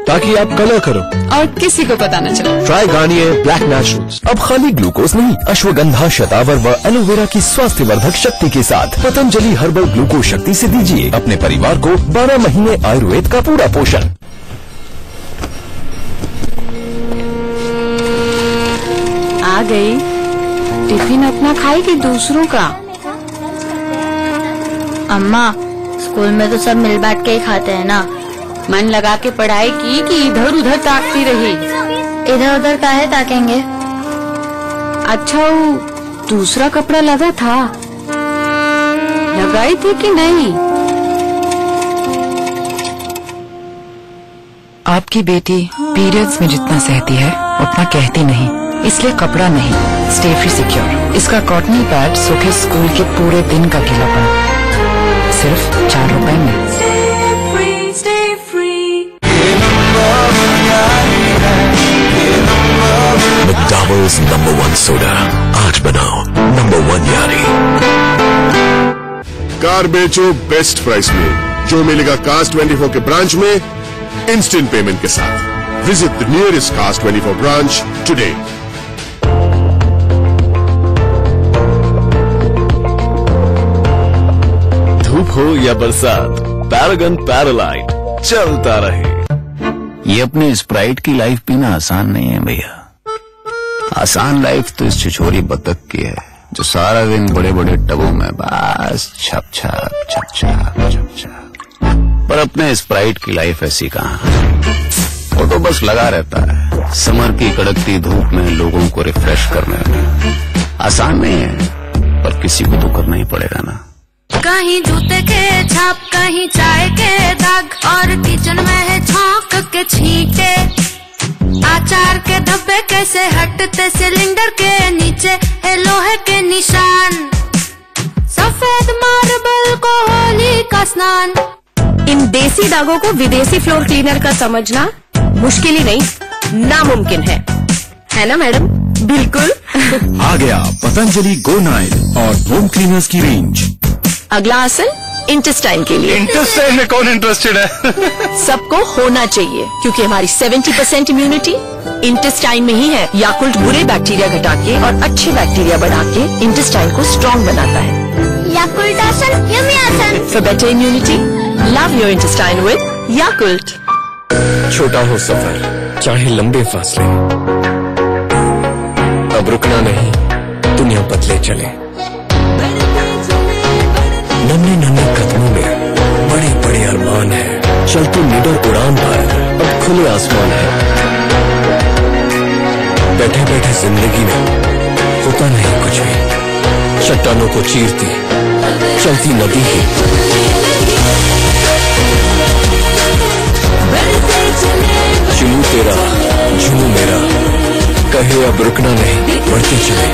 S11: ताकि आप कलर करो
S12: और किसी को पता न चले।
S11: Try Garnier black naturals.
S10: अब खाली ग्लूकोज नहीं, अश्वगंधा, शतावर व एलोवेरा की स्वास्थ्यवर्धक शक्ति के साथ पतंजलि हर्बल ग्लूकोज शक्ति से दीजिए अपने परिवार को 12 महीने आयुर्वेद का पूरा पोषण।
S15: आ गई। टिफिन अपना खाई कि दूसरों का?
S17: अम्मा, स्कूल में तो सब मिल बांट के ही खाते हैं ना।
S15: मन लगा के पढ़ाई की कि इधर उधर ताकती रही?
S17: इधर उधर काहे ताकेंगे?
S15: अच्छा, वो दूसरा कपड़ा लगा था, लगाई थी कि नहीं?
S18: आपकी बेटी पीरियड्स में जितना सहती है उतना कहती नहीं, इसलिए कपड़ा नहीं, स्टे फ्री सिक्योर। इसका कॉटनी पैड सूखे स्कूल के पूरे दिन का गीलापन सिर्फ 4 रुपए में।
S9: McDowell's #1 सोडा, आज बनाओ #1 यारी।
S11: कार बेचो बेस्ट प्राइस में, जो मिलेगा Cars 24 के ब्रांच में इंस्टेंट पेमेंट के साथ। Visit the nearest Cars 24 branch today.
S10: धूप हो या बरसात, पैरागन पैरालाइट चलता रहे।
S4: ये अपनी स्प्राइट की लाइफ पीना आसान नहीं है भैया। आसान लाइफ तो इस छिछोरी बतख की है
S11: जो सारा दिन बड़े बड़े टबों में बस छप छप छप छप छप छप। पर अपने स्प्राइट की लाइफ ऐसी कहाँ, वो तो बस लगा रहता है समर की कड़कती धूप में लोगों को रिफ्रेश करने में। आसान नहीं है, पर किसी को तो करना ही पड़ेगा ना।
S19: कहीं जूते के छाप, कहीं चाय के दाग, और किचन में है छौंक के छींटे। आचार के धब्बे कैसे हटते, सिलेंडर के नीचे है लोहे के निशान। सफेद मार्बल को होली का स्नान।
S20: इन देसी दागों को विदेशी फ्लोर क्लीनर का समझना मुश्किल ही नहीं, नामुमकिन है ना मैडम? बिल्कुल।
S9: आ गया पतंजलि गो नाइल और होम क्लीनर्स की रेंज।
S20: अगला आसन इंटेस्टाइन के लिए।
S11: इंटेस्टाइन में कौन इंटरेस्टेड है?
S20: सबको होना चाहिए, क्योंकि हमारी 70% इम्यूनिटी इंटेस्टाइन में ही है। याकुल्ट बुरे बैक्टीरिया घटा के और अच्छे बैक्टीरिया बढ़ा के इंटेस्टाइन को स्ट्रॉन्ग बनाता है।
S19: याकुल्ट आसन, यम्मी आसन।
S20: For better immunity, love your intestine with Yakult.
S11: छोटा हो सफर, चाहे लंबे फासले, अब रुकना नहीं, दुनिया बदले चले। नन्हे नन्हे कदमों में बड़े बड़े अरमान है, चलते निडर उड़ान पर अब खुले आसमान है। बैठे बैठे जिंदगी में होता नहीं कुछ भी, चट्टानों को चीरती चलती नदी ही। जुनू तेरा जुनू मेरा, कहे अब रुकना नहीं, बढ़ते चले।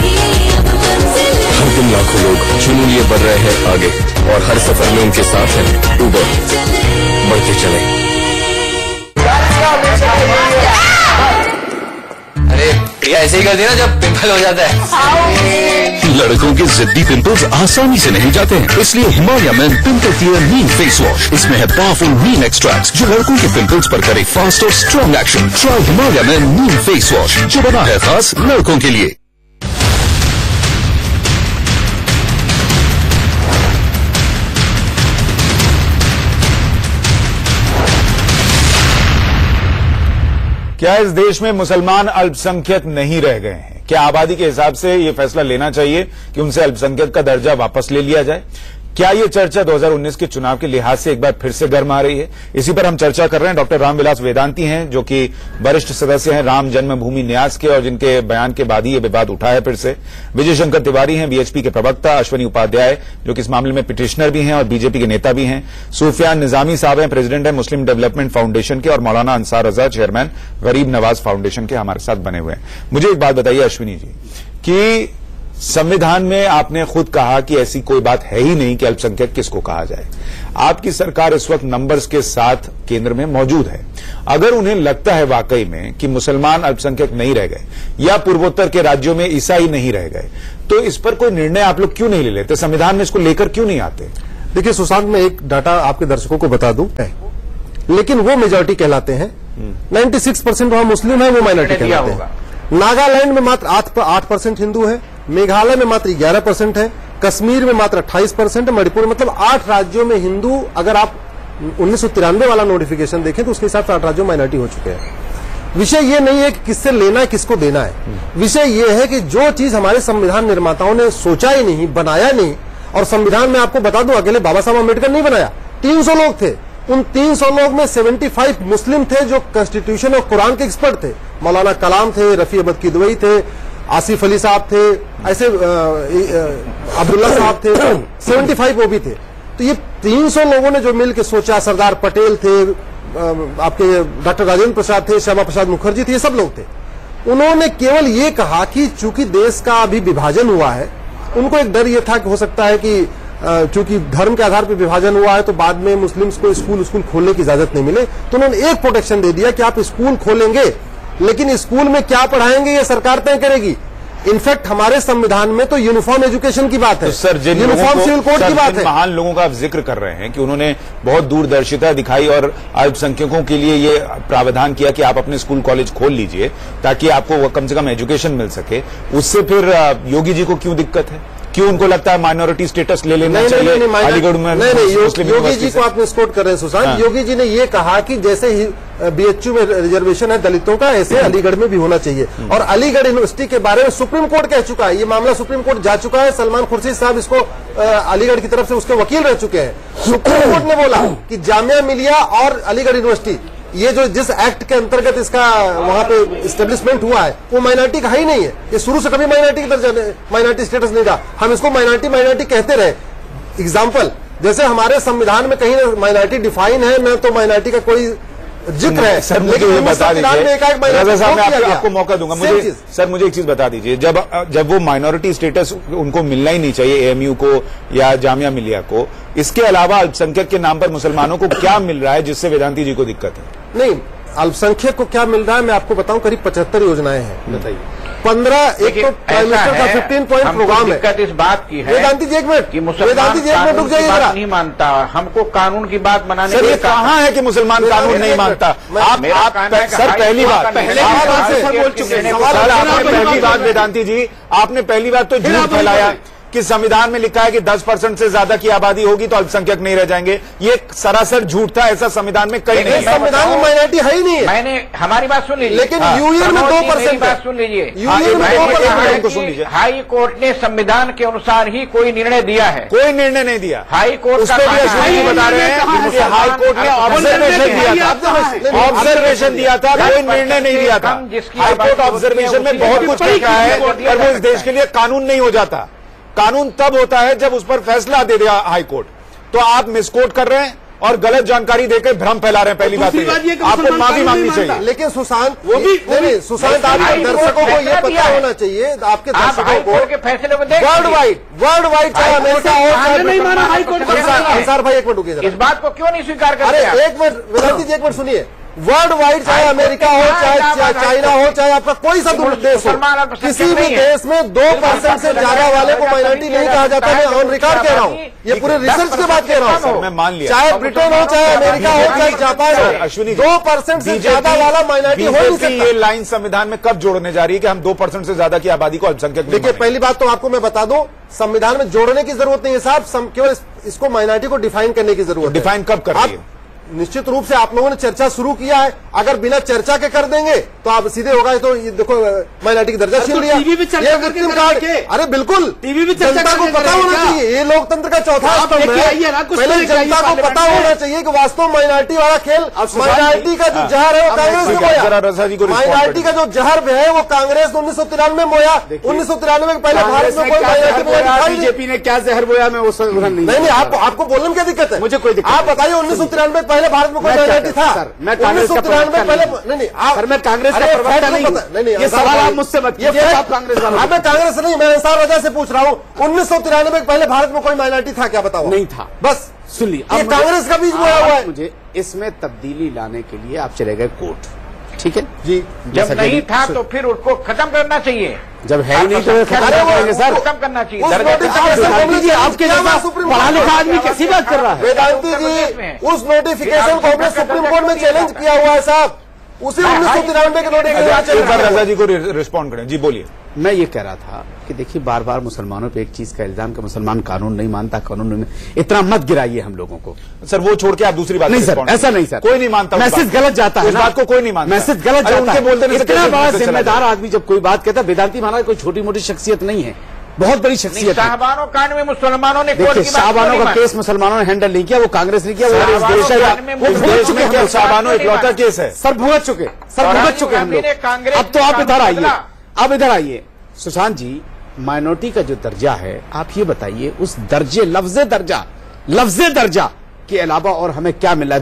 S11: हर दिन लाखों लोग जुनून लिए बढ़ रहे हैं आगे, और हर सफर में उनके साथ है उबर, बढ़ते चले।
S21: अरे प्रिया ऐसे ही कर देना जब पिंपल हो जाता है।
S9: लड़कों के जिद्दी पिंपल्स आसानी से नहीं जाते हैं, इसलिए हिमालय मैन पिंपल क्लियर नीम फेस वॉश। इसमें है पावरफुल नीम एक्सट्रैक्ट जो लड़कों के पिंपल्स पर करे फास्ट और strong action. Try Himalaya men neem face wash, जो बना है खास लड़कों के लिए।
S1: क्या इस देश में मुसलमान अल्पसंख्यक नहीं रह गए हैं? क्या आबादी के हिसाब से यह फैसला लेना चाहिए कि उनसे अल्पसंख्यक का दर्जा वापस ले लिया जाए? क्या ये चर्चा 2019 के चुनाव के लिहाज से एक बार फिर से गर्म आ रही है? इसी पर हम चर्चा कर रहे हैं। डॉक्टर रामविलास वेदांती हैं, जो कि वरिष्ठ सदस्य हैं राम जन्मभूमि न्यास के, और जिनके बयान के बाद ही ये विवाद उठा है फिर से। विजय शंकर तिवारी हैं, बीएचपी के प्रवक्ता। अश्वनी उपाध्याय, जो कि इस मामले में पिटिशनर भी हैं और बीजेपी के नेता भी हैं। सूफियान निजामी साहब हैं, प्रेसिडेंट हैं मुस्लिम डेवलपमेंट फाउंडेशन के, और मौलाना अंसार रजा, चेयरमैन गरीब नवाज फाउंडेशन के, हमारे साथ बने हुए हैं। मुझे एक बात बताइए अश्विनी जी, कि संविधान में आपने खुद कहा कि ऐसी कोई बात है ही नहीं कि अल्पसंख्यक किसको कहा जाए। आपकी सरकार इस वक्त नंबर्स के साथ केंद्र में मौजूद है। अगर उन्हें लगता है वाकई में कि मुसलमान अल्पसंख्यक नहीं रह गए, या पूर्वोत्तर के राज्यों में ईसाई नहीं रह गए, तो इस पर कोई निर्णय आप लोग क्यों नहीं ले लेते? संविधान में इसको लेकर क्यों नहीं आते?
S5: देखिए सुशांत, मैं एक डाटा आपके दर्शकों को बता दूं, लेकिन वो मेजॉरिटी कहलाते हैं। 96% वहां मुस्लिम है, वो माइनॉरिटी कहलाते हैं। नागालैंड में मात्र 8% हिंदू है, मेघालय में मात्र 11% है, कश्मीर में मात्र 28% है, मणिपुर मतलब 8 राज्यों में हिंदू। अगर आप 1993 वाला नोटिफिकेशन देखें तो उसके हिसाब से 8 राज्यों माइनॉरिटी हो चुके हैं। विषय ये नहीं है कि किससे लेना है, किसको देना है। विषय ये है कि जो चीज हमारे संविधान निर्माताओं ने सोचा ही नहीं, बनाया नहीं, और संविधान में आपको बता दूं अकेले बाबा साहब अम्बेडकर नहीं बनाया, 300 लोग थे। उन 300 लोग में 75 मुस्लिम थे जो कॉन्स्टिट्यूशन और कुरान के एक्सपर्ट थे। मौलाना कलाम थे, रफी अहमद किदवई थे, आसिफ अली साहब थे, ऐसे अब्दुल्ला साहब थे, 75 वो भी थे। तो ये 300 लोगों ने जो मिलकर सोचा, सरदार पटेल थे, आपके डॉक्टर राजेंद्र प्रसाद थे, श्यामा प्रसाद मुखर्जी थे, ये सब लोग थे। उन्होंने केवल ये कहा कि चूंकि देश का अभी विभाजन हुआ है, उनको एक डर ये था कि हो सकता है कि चूंकि धर्म के आधार पर विभाजन हुआ है तो बाद में मुस्लिम्स को स्कूल खोलने की इजाजत नहीं मिले, तो उन्होंने एक प्रोटेक्शन दे दिया कि आप स्कूल खोलेंगे, लेकिन स्कूल में क्या पढ़ाएंगे ये सरकार तय करेगी। इनफैक्ट हमारे संविधान में तो यूनिफॉर्म एजुकेशन की बात है,
S1: तो सर
S5: यूनिफॉर्म सिविल कोड की बात है।
S1: महान लोगों का आप जिक्र कर रहे हैं कि उन्होंने बहुत दूरदर्शिता दिखाई और अल्पसंख्यकों के लिए ये प्रावधान किया कि आप अपने स्कूल कॉलेज खोल लीजिए ताकि आपको कम से कम एजुकेशन मिल सके। उससे फिर योगी जी को क्यों दिक्कत है? क्यों उनको लगता है माइनॉरिटी स्टेटस ले लेना चाहिए अलीगढ़ में?
S5: नहीं, योगी जी को आप मिसकोट कर रहे हैं सुशांत। योगी जी ने ये कहा कि जैसे BHU में रिजर्वेशन है दलितों का, ऐसे अलीगढ़ में भी होना चाहिए। और अलीगढ़ यूनिवर्सिटी के बारे में सुप्रीम कोर्ट कह चुका है, ये मामला सुप्रीम कोर्ट जा चुका है। सलमान खुर्शीद साहब इसको अलीगढ़ की तरफ से उसके वकील रह चुके हैं। सुप्रीम कोर्ट ने बोला कि जामिया मिलिया और अलीगढ़ यूनिवर्सिटी, ये जो जिस एक्ट के अंतर्गत इसका वहां पे इस्टेब्लिशमेंट हुआ है, वो माइनॉरिटी का ही नहीं है। ये शुरू से कभी माइनॉरिटी स्टेटस नहीं था, हम इसको माइनॉरिटी कहते रहे। एग्जाम्पल, जैसे हमारे संविधान में कहीं माइनॉरिटी डिफाइन है, न तो माइनॉरिटी का कोई जिक्र है।
S1: सर मुझे ये बता दीजिए, रजा साहब मैं आपको मौका दूंगा, मुझे सर मुझे एक चीज बता दीजिए, जब वो माइनॉरिटी स्टेटस उनको मिलना ही नहीं चाहिए, AMU को या जामिया मिलिया को, इसके अलावा अल्पसंख्यक के नाम पर मुसलमानों को क्या मिल रहा है जिससे वेदांती जी को दिक्कत है?
S5: नहीं, अल्पसंख्यक को क्या मिल रहा है मैं आपको बताऊं, करीब 75 योजनाएं हैं। बताइए 15, एक तो प्राइम मिनिस्टर का 15 पॉइंट प्रोग्राम है।
S4: दिक्कत इस बात की है,
S5: वेदांती जी एक मिनट,
S4: वेदांती जी एक मिनट रुक जाइए, नहीं मानता, हमको कानून की बात बनाने
S1: सर, ये कहाँ है कि मुसलमान कानून नहीं मानता? आप सर पहली बात बोल चुके हैं, पहली बात वेदांती जी, आपने पहली बात तो झूठ फैलाया कि संविधान में लिखा है कि 10% से ज्यादा की आबादी होगी तो अल्पसंख्यक नहीं रह जाएंगे। ये सरासर झूठ था, ऐसा संविधान में कहीं नहीं।
S5: संविधान में माइनॉरिटी है ही नहीं है।
S4: मैंने हमारी बात सुन लीजिए,
S5: लेकिन यूनियन में 2%
S4: बात सुन लीजिए,
S5: सुन लीजिए।
S4: हाई कोर्ट ने संविधान के अनुसार ही कोई निर्णय दिया है,
S1: कोई निर्णय नहीं दिया।
S4: हाई कोर्ट
S1: बता रहे हैं कि हाई कोर्ट ने ऑब्जर्वेशन दिया था, ऑब्जर्वेशन दिया था, कोई निर्णय नहीं दिया था। हाई कोर्ट ऑब्जर्वेशन में बहुत कुछ लिखा है, पर वो इस देश के लिए कानून नहीं हो जाता। कानून तब होता है जब उस पर फैसला दे दिया हाई कोर्ट। तो आप मिसकोट कर रहे हैं और गलत जानकारी देकर भ्रम फैला रहे हैं। पहली बात आपको माफी मांगनी चाहिए।
S5: लेकिन सुशांत सुशांत आपके दर्शकों को ये पता होना चाहिए, आपके दर्शकों को
S4: फैसले
S5: वर्ल्ड वाइड चाहे अमेरिका हो चाहे अंसार भाई एक मिनट रुकिए,
S4: इस बात को क्यों नहीं स्वीकार करते?
S5: अरे एक मिनट वेदांती जी, एक मिनट सुनिए। वर्ल्ड वाइड चाहे अमेरिका हो, चाहे चाइना हो, चाहे आपका कोई सा देश हो, किसी भी देश में 2% से ज्यादा वाले को माइनॉरिटी नहीं कहा जाता। मैं ऑन रिकॉर्ड कह रहा हूँ, ये पूरे रिसर्च के बाद कह रहा हूँ।
S1: मैं मान लिया,
S5: चाहे ब्रिटेन हो, चाहे अमेरिका हो, चाहे जापान हो, अश्विनी 2% से ज्यादा वाला माइनॉरिटी हो नहीं सकता।
S1: ये लाइन संविधान में कब जोड़ने जा रही है कि हम 2% से ज्यादा की आबादी को अल्पसंख्यक?
S5: देखिए, पहली बात तो आपको मैं बता दूं, संविधान में जोड़ने की जरूरत नहीं है साहब, केवल इसको माइनॉरिटी को डिफाइन करने की जरूरत है।
S1: डिफाइन कब कर रही है?
S5: निश्चित रूप से आप लोगों ने चर्चा शुरू किया है, अगर बिना चर्चा के कर देंगे तो आप सीधे होगा। तो ये देखो माइनॉरिटी की दर्जा छीन लिया, ये विक्टिम कार्ड। अरे बिल्कुल,
S6: टीवी भी
S5: जनता को पता होना चाहिए, ये लोकतंत्र का चौथा स्तंभ है। पहले जनता को पता होना चाहिए कि वास्तव माइनॉरिटी वाला खेल, माइनॉरिटी का जो जहर है वो कांग्रेस ने मोया। माइनॉरिटी का जो जहर है वो कांग्रेस 1993 में मोया। 1993 के पहले भारत में कोई माइनॉरिटी,
S6: बीजेपी ने क्या जहर बोया, मैं वो
S5: नहीं, आपको बोलने में क्या दिक्कत है?
S6: मुझे कोई दिक्कत।
S5: आप बताइए 1993 पहले भारत में कोई माइनॉरिटी था?
S6: मैं कांग्रेस का प्रवक्ता नहीं, सर मैं कांग्रेस का प्रवक्ता नहीं। ये सवाल आप मुझसे मत कीजिए, आप कांग्रेस वाला।
S5: मैं कांग्रेस नहीं, मैं अंसार रजा से पूछ रहा हूँ। 1993 के पहले भारत में कोई माइनॉरिटी था क्या? बताओ।
S6: नहीं था।
S5: बस
S6: सुन ली,
S5: ये कांग्रेस का बीज बोया हुआ है।
S6: मुझे इसमें तब्दीली लाने के लिए आप चले गए कोर्ट, ठीक है
S5: जी।
S4: जब नहीं था तो फिर उसको खत्म करना चाहिए।
S6: जब है ही नहीं तो खत्म करेंगे सर,
S4: खत्म करना चाहिए।
S6: आपके पढ़ा लिखा आदमी कैसी बात कर रहा है?
S5: वेदांती जी, उस नोटिफिकेशन को हमने सुप्रीम कोर्ट में चैलेंज किया हुआ है साहब, उसी 1993 के नोटिफिकेशन।
S1: रजा जी को रिस्पॉन्ड करें। जी बोलिए।
S6: मैं ये कह रहा था कि देखिए, बार बार मुसलमानों पे एक चीज का इल्जाम कि मुसलमान कानून नहीं मानता, कानून नहीं, इतना मत गिराइए हम लोगों को।
S1: सर वो छोड़ के आप दूसरी बात
S6: नहीं सर, ऐसा नहीं सर,
S1: कोई नहीं मानता।
S6: मैसेज गलत जाता है,
S1: इस बात को कोई नहीं मानता,
S6: मैसेज गलत जाता है।
S1: बोलते
S6: इतना बड़ा जिम्मेदार आदमी जब कोई बात कहता है, वेदांती महाराज कोई छोटी मोटी शख्सियत नहीं है, बहुत बड़ी शख्सियत है।
S4: शाहबानो कांड में मुसलमानों ने,
S6: देखिए शाहबानो का केस मुसलमानों ने हैंडल नहीं किया, वो कांग्रेस ने किया। वो
S1: देश में क्या शाहबानो इकलौता केस है?
S6: सर भुगत चुके हम लोग। अब तो आप इधर आइए, अब इधर आइए सुशांत जी, माइनॉरिटी का जो दर्जा है, आप ये बताइए उस दर्जे, लफ्ज़े दर्जा के अलावा और हमें क्या मिला है?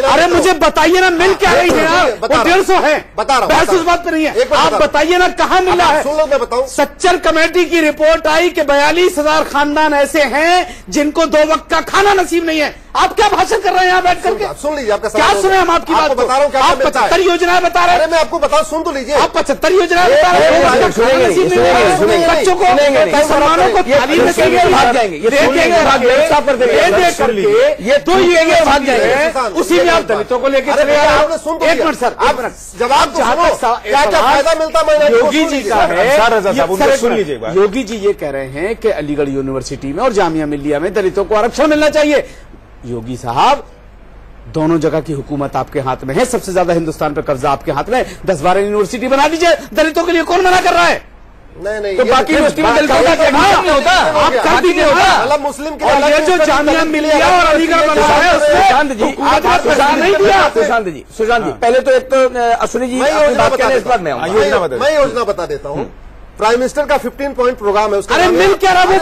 S6: अरे मुझे बताइए ना, मिल क्या रही है यार? वो 150 है,
S5: बता रहा हूं,
S6: उस बात पर नहीं है। आप बताइए ना कहाँ मिला है?
S5: मैं बताऊं,
S6: सच्चर कमेटी की रिपोर्ट आई कि 42,000 खानदान ऐसे हैं जिनको 2 वक्त का खाना नसीब नहीं है। आप क्या भाषण कर रहे हैं यहाँ बैठ करके?
S5: सुन लीजिए, आपका
S6: क्या सुने हम आपकी बात
S5: बता रहा हूँ।
S6: आप 75 योजनाएं बता रहे हैं।
S5: मैं आपको बताऊं, सुन तो लीजिए।
S6: आप 75 योजनाएं बता रहे हैं, बच्चों को, मुसलमानों को तालीम भाग जाएंगे, ये 2 भाग जाएंगे, उसी में आप दलितों को लेकर चले आ रहे हो। एक मिनट सर, आप
S5: जवाब क्या फायदा मिलता है?
S6: योगी जी का है, सुन लीजिए, योगी जी ये कह रहे हैं कि अलीगढ़ यूनिवर्सिटी में और जामिया मिलिया में दलितों को आरक्षण मिलना चाहिए। योगी साहब दोनों जगह की हुकूमत आपके हाथ में है, सबसे ज्यादा हिंदुस्तान पे कब्जा आपके हाथ में। 10-12 यूनिवर्सिटी बना दीजिए, दलितों के लिए कौन मना कर रहा है?
S5: नहीं
S6: तो बाकी यूनिवर्सिटी में दलितों का एडमिशन नहीं होता, आप कर दीजिए होगा।
S5: मतलब मुस्लिम के
S6: और ये जो जामिया मिलिया और अलीगढ़ बना है उसमें सुशांत जी आप नहीं दिया। सुशांत जी पहले तो एक तो अश्विनी जी
S5: मैं योजना बता देता हूँ। प्राइम मिनिस्टर का 15 पॉइंट प्रोग्राम है उसका।
S6: अरे मिल क्या रहा है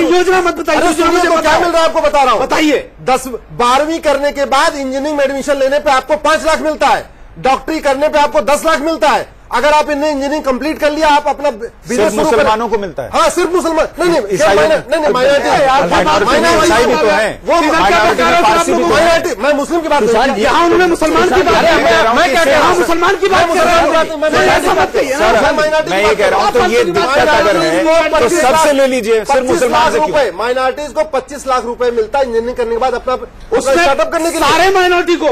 S6: योजना मत बताइए।
S5: क्या मिल रहा है आपको बता रहा हूँ, बताइए। 10-12वीं करने के बाद इंजीनियरिंग में एडमिशन लेने पे आपको 5 लाख मिलता है, डॉक्टरी करने पे आपको 10 लाख मिलता है। अगर आप इन्हें इंजीनियरिंग कंप्लीट कर लिया, आप अपना बिजनेस
S1: मुसलमानों को मिलता है।
S5: हाँ, सिर्फ मुसलमान नहीं, माइनॉरिटी मैं मुस्लिम की बात
S6: यहाँ उन्होंने मुसलमान की बात, मैं क्या कह रहा हूँ मुसलमान की बात कर रहा हूँ।
S1: मैं ये कह रहा हूँ तो ये दिक्कत अगर है तो सबसे ले लीजिए, सिर्फ मुसलमान से क्यों?
S5: माइनॉरिटीज को 25 लाख रुपए मिलता है इंजीनियरिंग करने के बाद अपना स्टार्टअप करने के लिए।
S6: सारे माइनॉरिटी को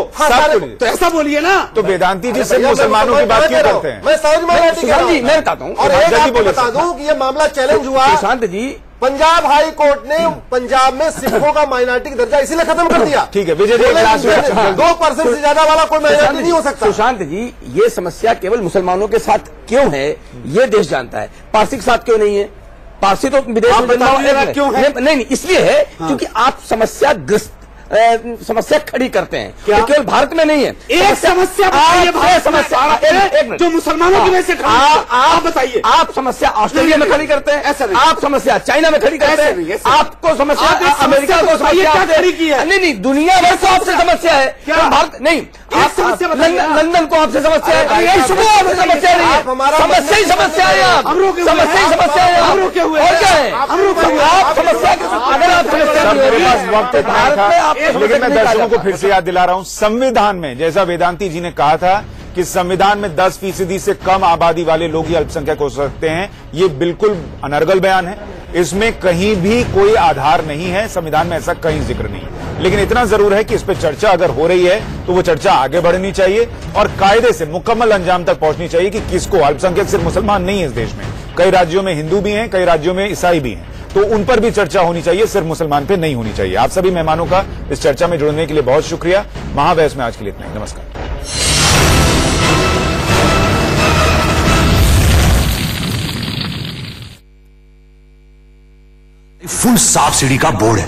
S6: तो ऐसा बोलिए ना।
S1: तो वेदांती जी सिर्फ मुसलमानों की बात क्यों करते हैं?
S5: मैं समझ माइनॉरिटी कह रहा हूं।
S6: मैं बताता हूँ
S5: और एक आपको बता दूं कि ये मामला चैलेंज हुआ।
S6: सुशांत जी,
S5: पंजाब हाई कोर्ट ने पंजाब में सिखों का माइनॉरिटी का दर्जा इसीलिए खत्म कर दिया।
S1: ठीक है, विजय जी
S5: 2% से ज्यादा वाला कोई माइनॉरिटी नहीं हो सकता।
S7: सुशांत जी, ये समस्या केवल मुसलमानों के साथ क्यों है ये देश जानता है, पारसी के साथ क्यों नहीं है? पारसी तो विदेश में
S6: क्यों है?
S7: नहीं, इसलिए है क्योंकि आप समस्या खड़ी करते हैं, तो केवल भारत में नहीं है।
S6: एक समस्या जो मुसलमानों की वजह से आप बताइए।
S7: आप समस्या ऑस्ट्रेलिया में खड़ी करते हैं, ऐसा नहीं। आप समस्या चाइना में खड़ी करते हैं, आपको समस्या अमेरिका को समस्या
S6: खड़ी की है।
S7: नहीं, दुनिया भर को आपसे समस्या है, भारत नहीं। लंदन को आपसे समस्या है, समस्या नहीं है, समस्या ही समस्या है। आप समस्या ही समस्या है, और क्या है? आप समस्या अगर आप समस्या
S1: लेकिन मैं दर्शकों को फिर से याद दिला रहा हूं, संविधान में जैसा वेदांती जी ने कहा था कि संविधान में 10% से कम आबादी वाले लोग ही अल्पसंख्यक हो सकते हैं, ये बिल्कुल अनर्गल बयान है। इसमें कहीं भी कोई आधार नहीं है, संविधान में ऐसा कहीं जिक्र नहीं है। लेकिन इतना जरूर है कि इस पर चर्चा अगर हो रही है तो वो चर्चा आगे बढ़नी चाहिए और कायदे से मुकम्मल अंजाम तक पहुंचनी चाहिए कि किसको, अल्पसंख्यक सिर्फ मुसलमान नहीं है इस देश में, कई राज्यों में हिंदू भी हैं, कई राज्यों में ईसाई भी हैं, तो उन पर भी चर्चा होनी चाहिए, सिर्फ मुसलमान पे नहीं होनी चाहिए। आप सभी मेहमानों का इस चर्चा में जुड़ने के लिए बहुत शुक्रिया। महाबहस में आज के लिए इतना ही। नमस्कार।
S9: फुल साफ सीढ़ी का बोर्ड है।